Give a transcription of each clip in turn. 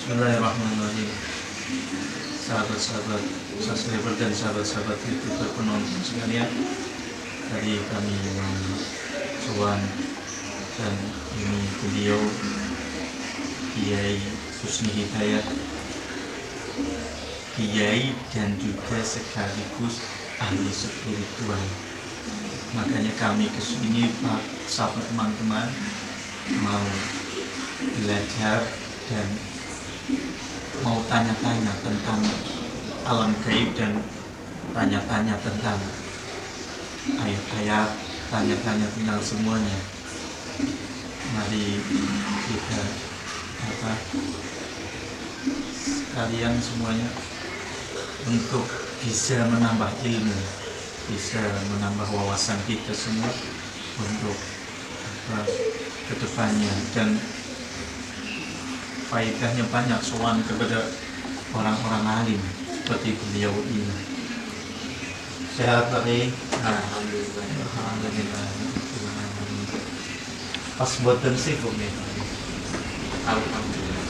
Bismillahirrahmanirrahim. Sahabat-sahabat subscriber dan sahabat-sahabat YouTuber penonton sekalian, tadi kami sowan dan ini beliau Kiai Husni Hidayat, Kiai dan juga sekaligus ahli spiritual. Makanya kami kesini sahabat teman-teman mau belajar dan mau tanya-tanya tentang alam gaib dan tanya-tanya tentang ayat-ayat, tanya-tanya tentang semuanya. Mari kita sekalian semuanya untuk bisa menambah ilmu, bisa menambah wawasan kita semua untuk kedepannya, dan faedahnya banyak soal kepada orang-orang alim seperti beliau ini. Sehat tadi? Alhamdulillah. Pas boten sibuk nih. Alhamdulillah.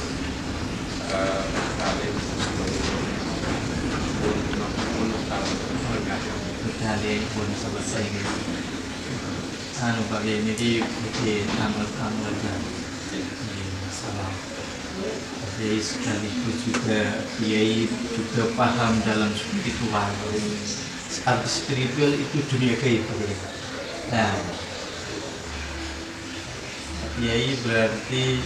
Kali pun selesai gitu. Bagi ini di amal-amal dan masalah. Jadi sekaligus juga Kiai juga paham dalam spiritual. Arti spiritual itu dunia gaib. Nah, Kiai berarti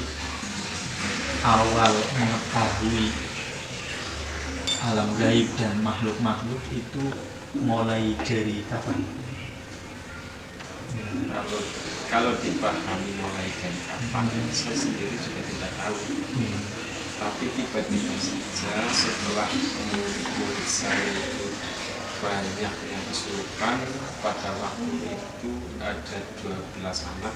awal mengetahui alam gaib dan makhluk-makhluk itu mulai dari kapan? Kalau dipahami mulai dari kapan, saya sendiri juga tidak tahu. Tapi tiba-tiba saja setelah murid saya itu banyak yang kesurupan, pada waktu itu ada 12 anak,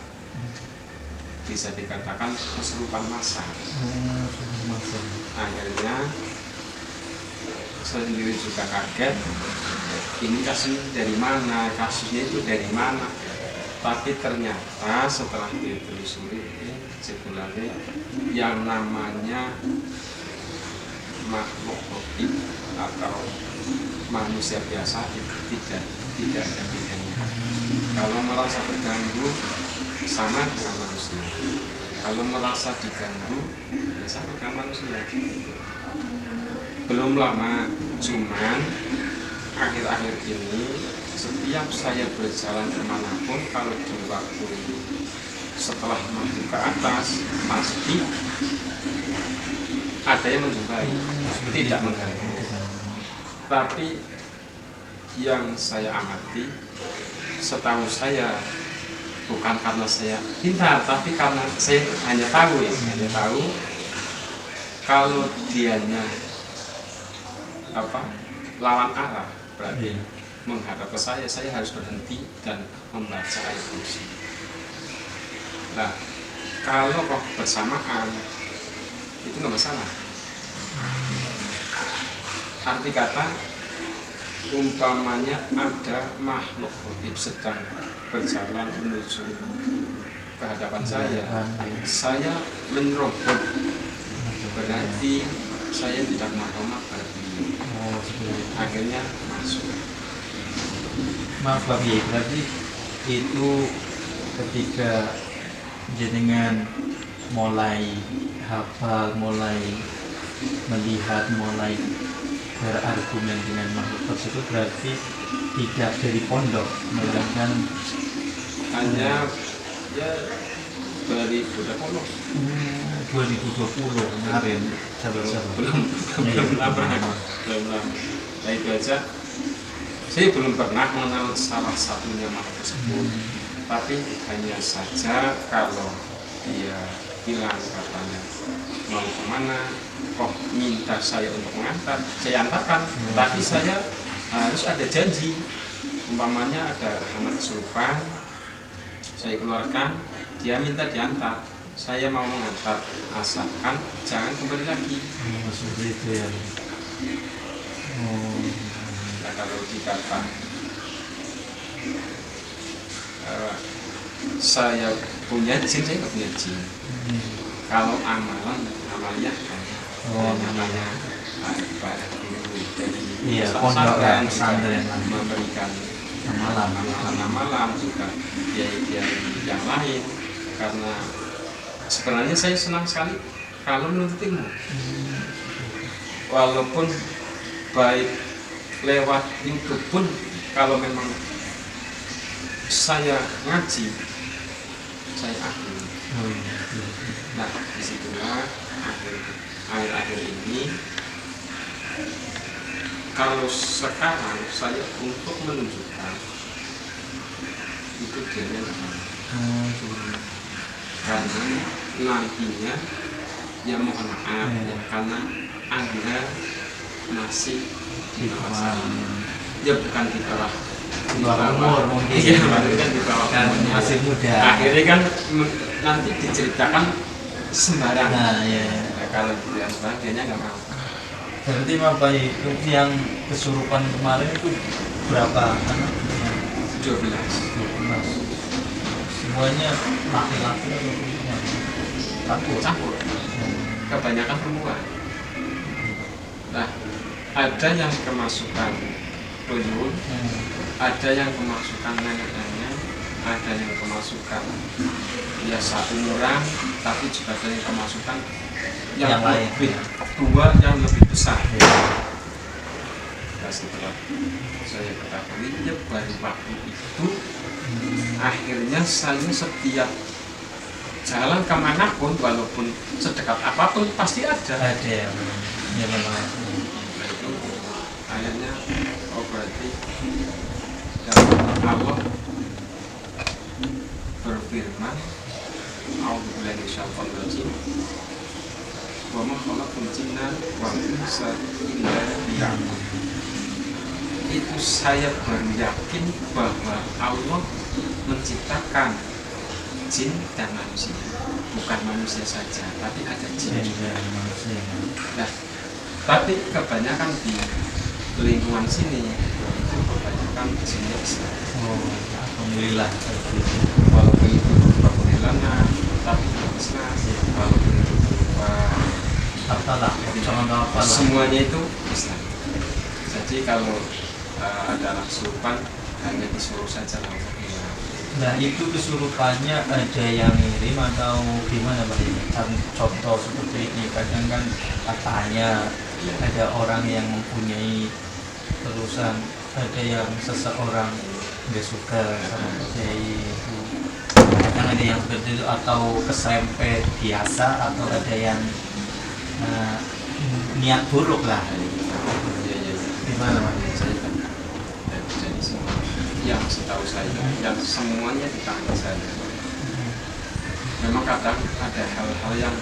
bisa dikatakan kesurupan massal. Akhirnya saya sendiri juga kaget, ini kasusnya itu dari mana. Tapi ternyata setelah ditelusuri sebenarnya yang namanya makhluk gaib atau manusia biasa itu tidak ada bedanya. Kalau merasa terganggu sama dengan manusia, kalau merasa diganggu sama dengan manusia. Belum lama, cuman akhir-akhir ini setiap saya berjalan kemanapun, kalau di waktu setelah maju ke atas pasti ada yang menjumpai, tidak mengganggu. Tapi yang saya amati, setahu saya, bukan karena saya pintar, tapi karena saya hanya tahu kalau dianya lawan arah, berarti menghadap ke saya harus berhenti dan membaca ayat kursi. Nah, kalau roh bersamaan itu nggak masalah. Arti kata, umpamanya ada makhluk gaib sedang berjalan menuju ke hadapan saya menyerobot, berarti saya tidak menghormat pada beliau. Akhirnya masuk. Maaf Pak Kiai, berarti itu ketika jenengan mulai hafal, mulai melihat, mulai berargumen dengan makhluk tersebut, berarti tidak dari pondok, melainkan hanya ya dari budak pondok. 2020 kemarin, sahabat-sahabat. Belum lama. Nah itu aja. Saya belum pernah mengenal salah satunya makhluk tersebut. Tapi hanya saja kalau dia bilang katanya mau kemana, kok minta saya untuk mengantar, saya antarkan. Tapi saya harus ada janji. Umpamanya ada anak kesurupan, saya keluarkan, dia minta diantar, saya mau mengantar, asalkan jangan kembali lagi. Seperti itu ya. Nah, kalau dikatakan saya punya jin, saya nggak punya jin. Kalau amalan, amalnya Oh, namanya Pak Guru dari iya, pondok pesantren pesantren lah. memberikan Malam. malam juga kiai-kiai yang lain, karena sebenarnya saya senang sekali kalau menuntut ilmu, walaupun baik lewat YouTube pun, kalau memang saya ngaji saya akhiri. Nah, disitulah akhir-akhir ini, kalau sekarang saya untuk menunjukkan itu dengan karena nantinya ya mohon maaf ya, karena Anda masih di bawah saya, ya bukan di bawah umur mungkin, iya, kan di bawah kan umurnya. masih muda. Akhirnya kan nanti diceritakan sembarangan. Nah, ya. Nah, kalau dilihat sembarangan dia nggak mau. Berarti Bapak itu yang kesurupan kemarin itu berapa anak? 12. 12. Semuanya laki-laki atau perempuan? Campur. Kebanyakan perempuan. Nah, ada yang kemasukan tuyul, ada yang kemasukan nenek-nenek, ada yang kemasukan biasa umuran, tapi juga ada yang kemasukan yang lebih tua, yang lebih besar. Nah, setelah saya ketahui ya baru waktu itu, akhirnya saya setiap jalan kemanapun, walaupun sedekat apapun pasti ada. Ada ya, memang. Nah, itu akhirnya berarti ya, Allah berfirman, A'udzubillahi minasyaitonir rajim, wa ma khalaqtul jinna wal insa illa liya'budun. Itu saya baru yakin bahwa Allah menciptakan jin dan manusia, bukan manusia saja, tapi ada jin juga. Nah, tapi kebanyakan di lingkungan sini itu kebanyakan jinnya besar. Oh, alhamdulillah. Walaupun itu berupa kuntilanak, tapi juga besar. Walaupun itu berupa Apalah, jangan apalah. semuanya itu besar. Jadi kalau ada anak kesurupan, hanya disuruh saja lah. Nah, itu kesurupannya ada yang ngirim atau gimana Pak? Kan contoh seperti ini, kadang kan katanya ada orang yang mempunyai terusan, ada yang seseorang nggak suka sama kiai itu, kadang ada yang seperti itu, atau keserempet biasa, atau ada yang niat buruk lah. Gimana Pak? Jadi semua yang setahu saya, yang semuanya di tangan saya. Memang kadang ada hal-hal yang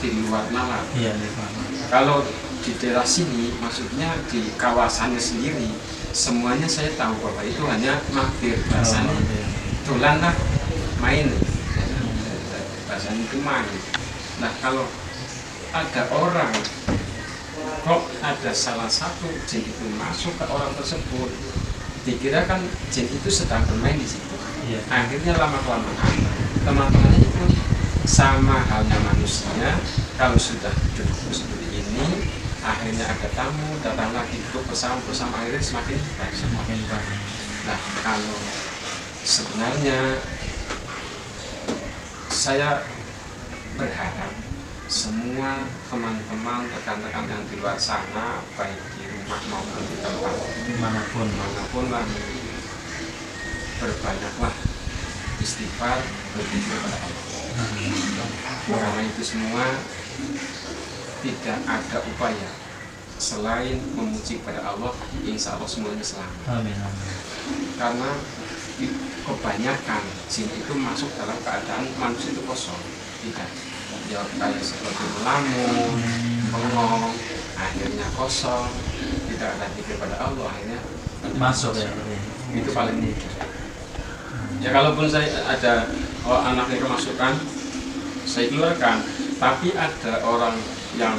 di luar nalar. Iya, Pak. Kalau di daerah sini, maksudnya di kawasannya sendiri, semuanya saya tahu bahwa itu hanya mampir, bahasanya dolan lah, main, bahasanya itu main. Nah, kalau ada orang, kok ada salah satu jin itu masuk ke orang tersebut, dikira kan jin itu sedang bermain di situ. Iya. Akhirnya lama-kelamaan teman-temannya itu sama halnya manusia, kalau sudah duduk seperti ini, akhirnya ada tamu datang lagi duduk bersama akhirnya semakin banyak. Nah, kalau sebenarnya saya berharap semua teman-teman, rekan-rekan yang di luar sana, baik di rumah maupun di tempat manapun lah, berbanyaklah istighfar, berzikir kepada Allah. Karena itu semua tidak ada upaya selain memuji kepada Allah, insya Allah semuanya selamat. Amin. Karena kebanyakan jin itu masuk dalam keadaan manusia itu kosong, tidak. Ya kayak seperti melamun, bengong, akhirnya kosong, tidak ada zikir pada Allah, akhirnya Masuk ya. itu paling mudah. Ya kalaupun saya ada anaknya kemasukan, saya keluarkan, tapi ada orang yang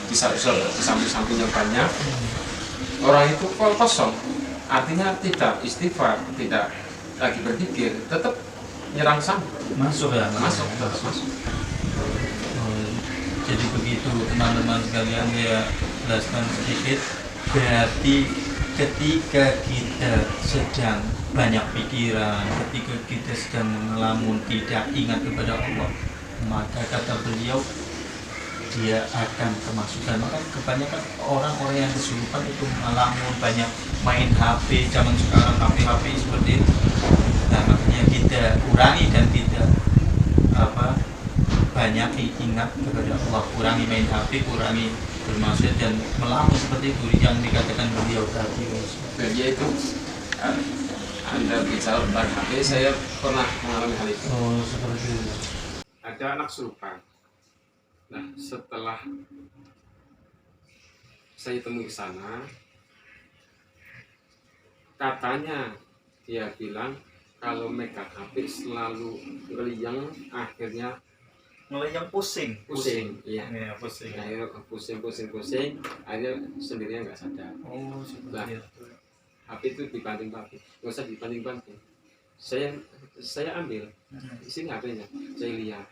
di samping-sampingnya banyak, orang itu kosong, artinya tidak istighfar, tidak lagi berpikir, tetap nyerang sama. Masuk ya. Masuk, tetap masuk. Jadi begitu teman-teman sekalian, saya jelaskan sedikit. Berarti ketika kita sedang banyak pikiran, ketika kita sedang melamun tidak ingat kepada Allah, maka kata beliau dia akan kemasukan. Maka kebanyakan orang-orang yang kesurupan itu melamun, banyak main HP zaman sekarang, HP seperti itu. Nah, makanya kita kurangi dan kita banyak ingat kepada Allah, kurangi main HP, kurangi bermaksud dan melamun seperti itu yang dikatakan beliau tadi. Yaitu Anda bicara tentang HP, saya pernah mengalami hal itu. Oh, seperti itu. Ada anak serupa. Nah, setelah saya temui ke sana, katanya dia bilang kalau megang HP selalu ngeliang, akhirnya Yang pusing, iya. Ya, pusing. Akhirnya pusing, akhirnya sendirinya nggak sadar. Oh, seperti itu. HP itu dibanting-banting, nggak usah dibanting-banting. Saya ambil, di sini HP-nya, saya lihat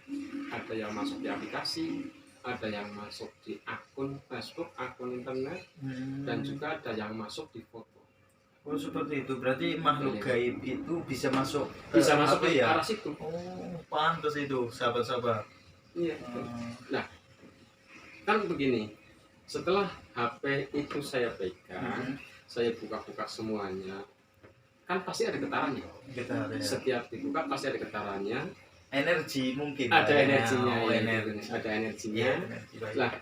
ada yang masuk di aplikasi, ada yang masuk di akun Facebook, akun internet, dan juga ada yang masuk di foto. Oh, seperti itu. Berarti makhluk gaib itu bisa masuk ke arah situ. Oh, pantas itu, sahabat-sahabat. Iya. Nah, kan begini. Setelah HP itu saya pegang, saya buka-buka semuanya, kan pasti ada getarannya. Setiap dibuka pasti ada getarannya. Energi mungkin. Ada energinya. Ada energinya. Nah,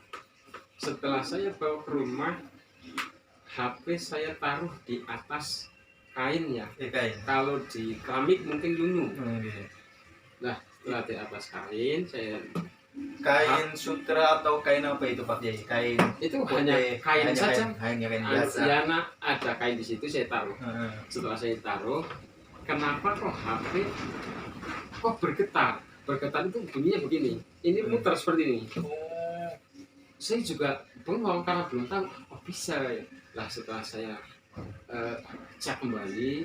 setelah saya bawa ke rumah, HP saya taruh di atas kain ya. Kalau di keramik mungkin lunyu. Nah, setelah di atas kain, kain sutra atau kain apa itu Pak Yai? Kain itu hanya kain saja. Hanya kain biasa. Ya, ada kain di situ saya taruh. Setelah saya taruh, kenapa kok HP kok bergetar? Bergetar itu bunyinya begini. Ini muter seperti ini. Saya juga bengong karena belum tahu. Oh, bisa ya. Lah, setelah saya cek kembali,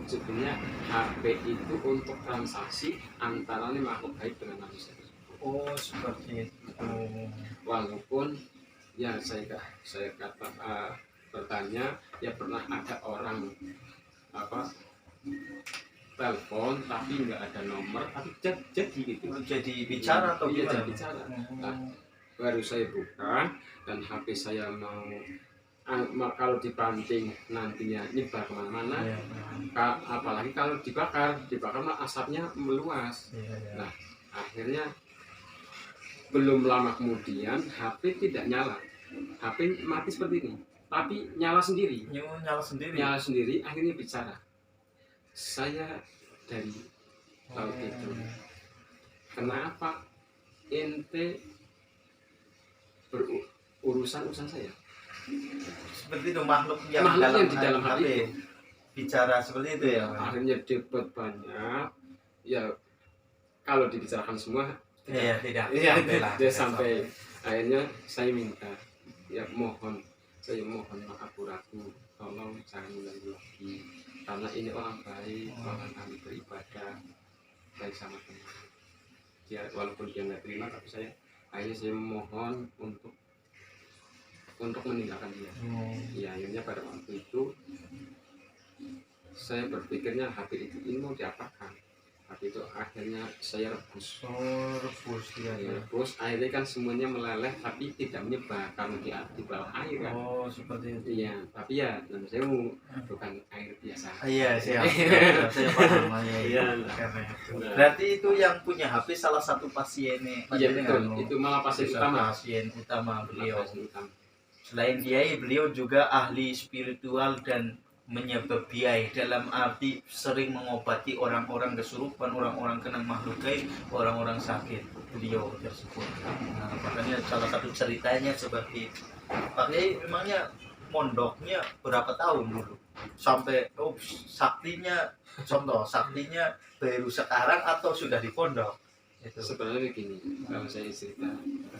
sebenarnya HP itu untuk transaksi antara makhluk gaib dengan manusia. Oh, seperti itu. Walaupun ya saya bertanya, ya pernah ada orang telepon tapi nggak ada nomor, tapi jadi gitu. Jadi bicara atau iya, gimana? jadi bicara. Nah, baru saya buka dan HP saya kalau dibanting nantinya nyebar kemana-mana, apalagi kalau dibakar asapnya meluas. Nah, akhirnya belum lama kemudian HP tidak nyala, HP mati seperti ini, tapi nyala sendiri. Nyala sendiri, akhirnya bicara. Saya dari tahu itu, kenapa ente berurusan saya? Seperti itu makhluk yang di dalam HP bicara seperti itu ya. Akhirnya debat banyak. Ya kalau dibicarakan semua tidak sampai. Akhirnya saya minta, saya mohon maaf Buraku, tolong jangan mengganggu lagi karena ini orang baik, orang kami beribadah baik sama teman. Ya walaupun dia nggak terima, tapi akhirnya saya mohon untuk meninggalkan dia. Ya akhirnya pada waktu itu saya berpikirnya HP itu ini mau diapakan. Tapi itu akhirnya saya rebus. Rebus. Akhirnya kan semuanya meleleh tapi tidak menyebar karena di bawah air kan. Oh, seperti itu. Iya, tapi ya saya bukan air biasa. Iya, siap. Saya paham. Iya. Berarti itu yang punya HP salah satu pasiennya. Iya, betul. Itu malah pasien utama beliau. Selain kiai, beliau juga ahli spiritual dan menyebabiai, dalam arti sering mengobati orang-orang kesurupan, orang-orang kena makhluk gaib, orang-orang sakit. Beliau tersebut. Nah, makanya salah satu ceritanya seperti Pak Kiai memangnya mondoknya berapa tahun dulu sampai saktinya baru sekarang atau sudah di pondok? Itu sebenarnya begini, kalau saya cerita,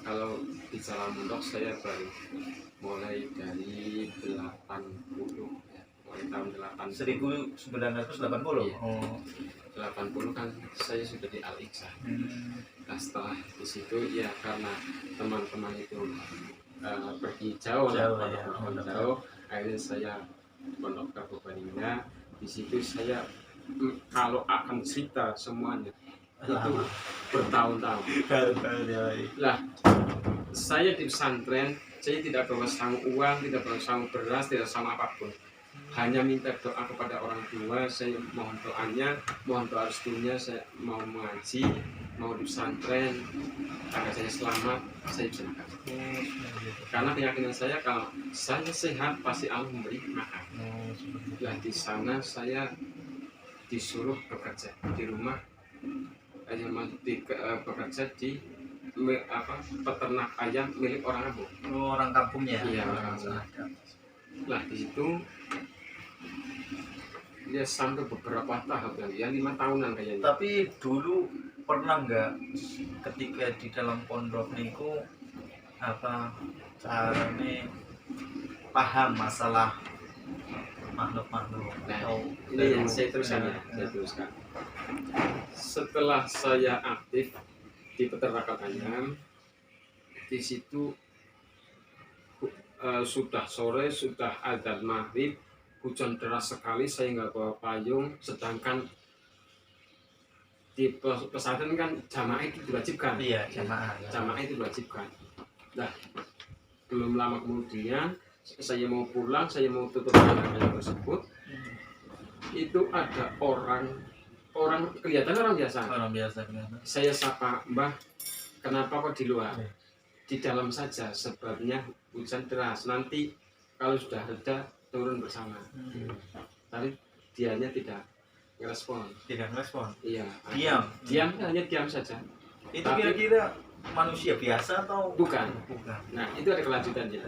kalau bicara mondok saya baru mulai dari 80 ya, mulai tahun 1980. Iya. Oh. 80 kan saya sudah di Al-Iqsa. Nah setelah di situ ya karena teman-teman itu pergi jauh, jauh, akhirnya saya pondok ke Purbalingga. Di situ saya kalau akan cerita semuanya itu bertahun-tahun. Lah saya di pesantren, saya tidak bawa sang uang, tidak bawa sang beras, tidak sama apapun. Hanya minta doa kepada orang tua, saya mohon doanya, mohon doa restunya, saya mau mengaji, mau di pesantren, agar saya selamat, saya bisa makan. Karena keyakinan saya kalau saya sehat pasti Allah memberi makan. Nah di sana saya disuruh bekerja di rumah, bekerja di peternak ayam milik orang kampung. Orang kampungnya. Iya, orang kampung. Nah di situ dia sampai beberapa tahap ya 5 tahunan kayaknya. Tapi dulu pernah nggak ketika di dalam pondok niku apa caranya paham masalah makhluk-makhluk? Nah, atau ini yang saya teruskan ya, saya teruskan. Setelah saya aktif di peternakan ayam, di situ sudah sore, sudah adzan maghrib, hujan deras sekali, saya nggak bawa payung, sedangkan di pesantren kan jamaah itu diwajibkan. Iya, jamaah itu diwajibkan. Nah, belum lama kemudian saya mau pulang, saya mau tutup ayam tersebut, itu ada orang kelihatan orang biasa. Saya sapa, Mbah, kenapa kok di luar? Di dalam saja, sebabnya hujan deras. Nanti kalau sudah reda turun bersama. Tapi dianya tidak respon. Iya. Diam, hanya diam saja. Itu kira-kira manusia biasa atau bukan? Nah, itu ada kelanjutannya.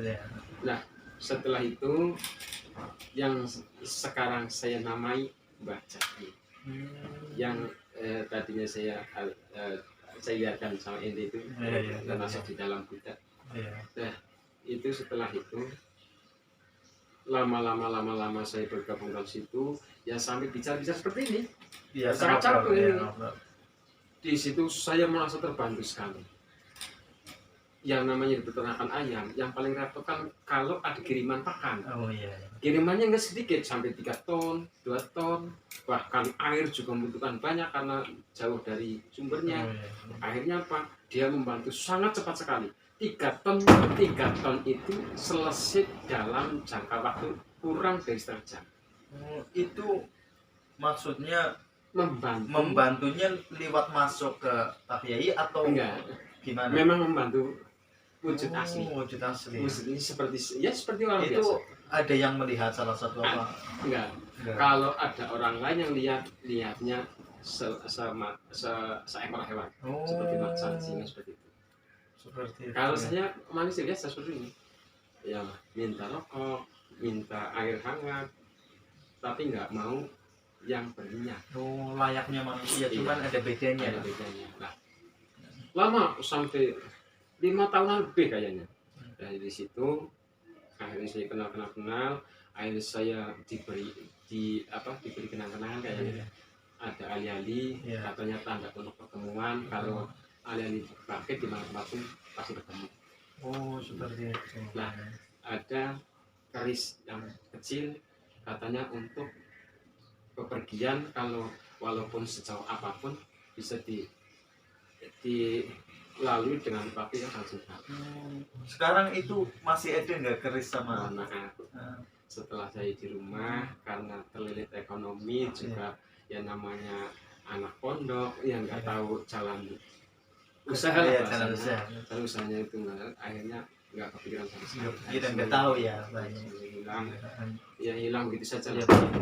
Nah, setelah itu yang sekarang saya namai Mbah Jaki. Yang tadinya saya lihatkan sama ini itu termasuk di dalam budak. Nah, itu setelah itu lama saya bergabung dalam situ ya sampai bicara seperti ini. Sangat capek ini. Di situ saya merasa terbantu sekali. Yang namanya di peternakan ayam, yang paling repot kan kalau ada kiriman pakan. Kirimannya nggak sedikit, sampai 3 ton, 2 ton, bahkan air juga membutuhkan banyak karena jauh dari sumbernya. Akhirnya apa? Dia membantu sangat cepat sekali. 3 ton itu selesai dalam jangka waktu kurang dari setengah jam. Itu maksudnya membantunya lewat masuk ke Pak Kiai atau enggak? Gimana? Memang membantu wujud asli. Wujudnya seperti orang itu biasa. Ada yang melihat salah satu apa? Enggak. Kalau ada orang lain yang lihatnya seekor hewan. Seperti macan singa seperti itu. Kalau saya manusia biasa seperti ini, ya minta rokok, minta air hangat, tapi nggak mau yang berminyak. Layaknya manusia, cuman ada bedanya. Nah, lama sampai 5 tahunan lebih kayaknya. Dari situ akhirnya saya kenal, akhirnya saya diberi kenang-kenangan kayaknya. Ada ali-ali, katanya tanda untuk pertemuan. Kalau alih-alih dipakai di mana pun pasti bertemu. Seperti itu. Nah, ada keris yang kecil katanya untuk bepergian, kalau walaupun sejauh apapun bisa dilalui dengan pakai yang sangat singkat. Sekarang itu masih ada nggak keris sama? Setelah saya di rumah karena terlilit ekonomi juga ya namanya anak pondok yang nggak tahu jalan usahanya itu akhirnya nggak kepikiran sama sekali. Kita nggak tahu ya, hilang begitu saja.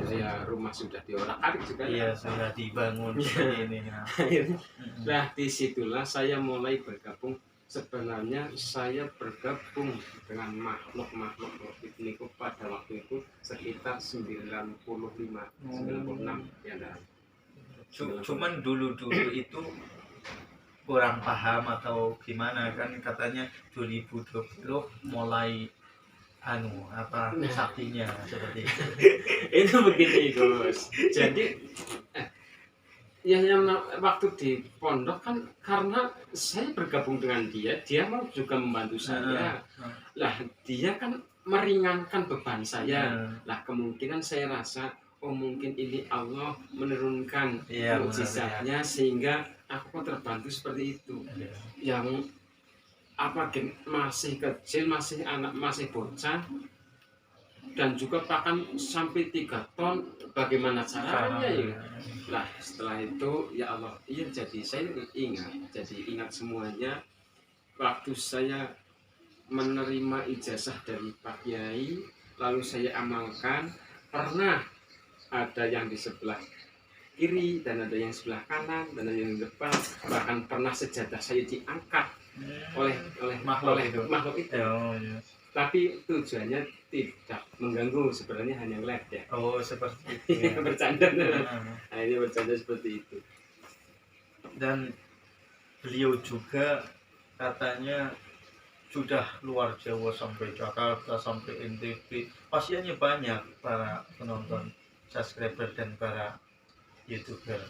Ya rumah sudah diorak-arik juga. Sudah dibangun ini. Nah disitulah saya mulai bergabung. Sebenarnya saya bergabung dengan makhluk itu pada waktu itu sekitar 96 ya. Cuman dulu itu kurang paham atau gimana kan, katanya 2020 mulai saktinya seperti itu. Itu begini Gus. Jadi Ya yang waktu di pondok kan karena saya bergabung dengan dia mau juga membantu saya. Lah dia kan meringankan beban saya. Lah kemungkinan saya rasa oh mungkin ini Allah menurunkan Iya, benar, mukjizatnya sehingga aku kok terbantu seperti itu. iya. Yang apa masih kecil, masih anak, masih bocah dan juga pakan sampai 3 ton, bagaimana caranya ya? Lah setelah itu ya Allah, iya jadi saya ingat semuanya waktu saya menerima ijazah dari Pak Kiai, lalu saya amalkan, pernah ada yang di sebelah kiri dan ada yang sebelah kanan dan ada yang di depan, bahkan pernah sejadah saya diangkat oleh makhluk itu. Oh, iya. Tapi tujuannya tidak mengganggu, sebenarnya hanya led ya. Oh, seperti itu. Ya. Bercanda. Ini bercanda seperti itu. Dan beliau juga katanya sudah luar Jawa sampai Jakarta, sampai NTB. Pasiennya banyak para penonton, subscriber dan para YouTuber.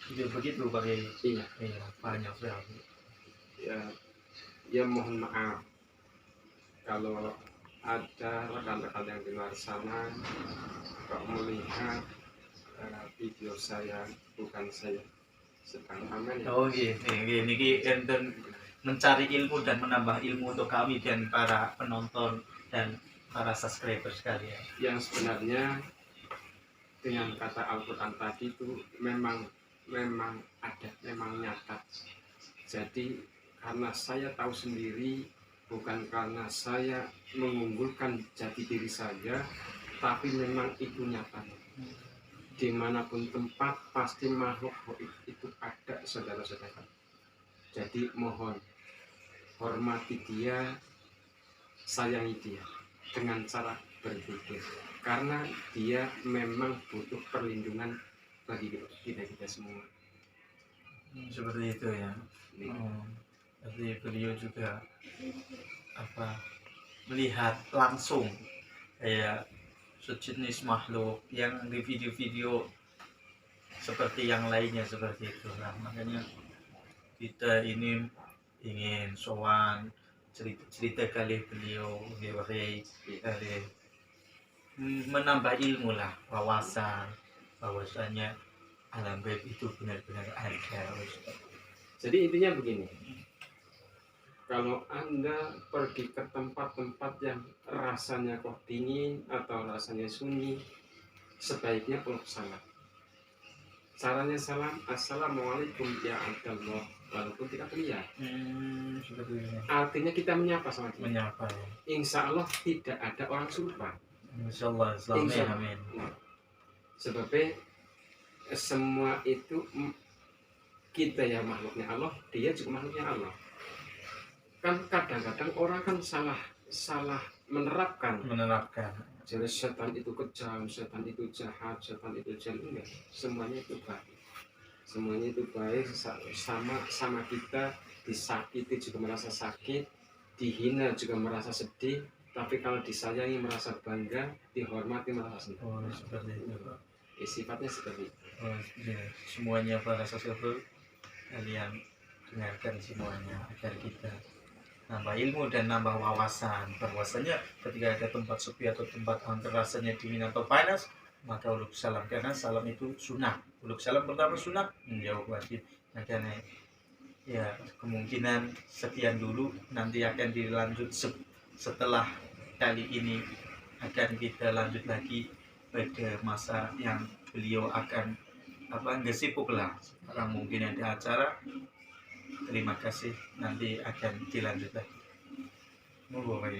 Itu begitu Pak Kiai. Iya. Iya, banyak sekali. Ya mohon maaf kalau ada rekan-rekan yang di luar sana kok melihat video saya, bukan saya sedang pamer ya. Oh iya, ini enten mencari ilmu dan menambah ilmu untuk kami dan para penonton dan para subscriber sekalian. Yang sebenarnya dengan kata Al-Quran tadi itu memang ada, memang nyata. Jadi karena saya tahu sendiri, bukan karena saya mengunggulkan jati diri saya, tapi memang itu nyata. Dimanapun tempat pasti makhluk itu ada, saudara-saudara. Jadi mohon hormati dia, sayangi dia dengan cara berpikir, karena dia memang butuh perlindungan bagi kita semua. Seperti itu ya. Jadi beliau juga melihat langsung kayak sejenis makhluk yang di video-video seperti yang lainnya seperti itu. Nah, makanya kita ini ingin sowan cerita kali beliau kali menambah ilmu lah, wawasan bahwasanya alam gaib itu benar-benar ada. Jadi intinya begini, kalau Anda pergi ke tempat-tempat yang rasanya kok dingin atau rasanya sunyi, sebaiknya peluk salam. Caranya salam, assalamualaikum ya Abdallah, walaupun tidak terlihat. Artinya kita menyapa sama dia. Menyapa ya. Insya Allah tidak ada orang serupa. Insya Allah, amin. Sebabnya semua itu kita ya makhluknya Allah, dia juga makhluknya Allah. Kan kadang-kadang orang kan salah menerapkan. Jadi setan itu kejam, setan itu jahat, setan itu jahat. Enggak, semuanya itu baik. Semuanya itu baik, sama kita disakiti juga merasa sakit, dihina juga merasa sedih, tapi kalau disayangi merasa bangga, dihormati merasa senang. Oh, seperti itu. Sifatnya seperti itu. Oh, ya. Semuanya para subscriber kalian dengarkan semuanya agar kita nambah ilmu dan nambah wawasan. Bahwasanya ketika ada tempat sepi atau tempat rasanya dingin atau panas, maka uluk salam, karena salam itu sunnah. Uluk salam pertama sunnah, menjawab wajib. Makanya ya kemungkinan sekian dulu, nanti akan dilanjut setelah kali ini akan kita lanjut lagi pada masa yang beliau akan nggak sibuk lah. Sekarang mungkin ada acara. Terima kasih, nanti akan dilanjut lagi. Mau bawa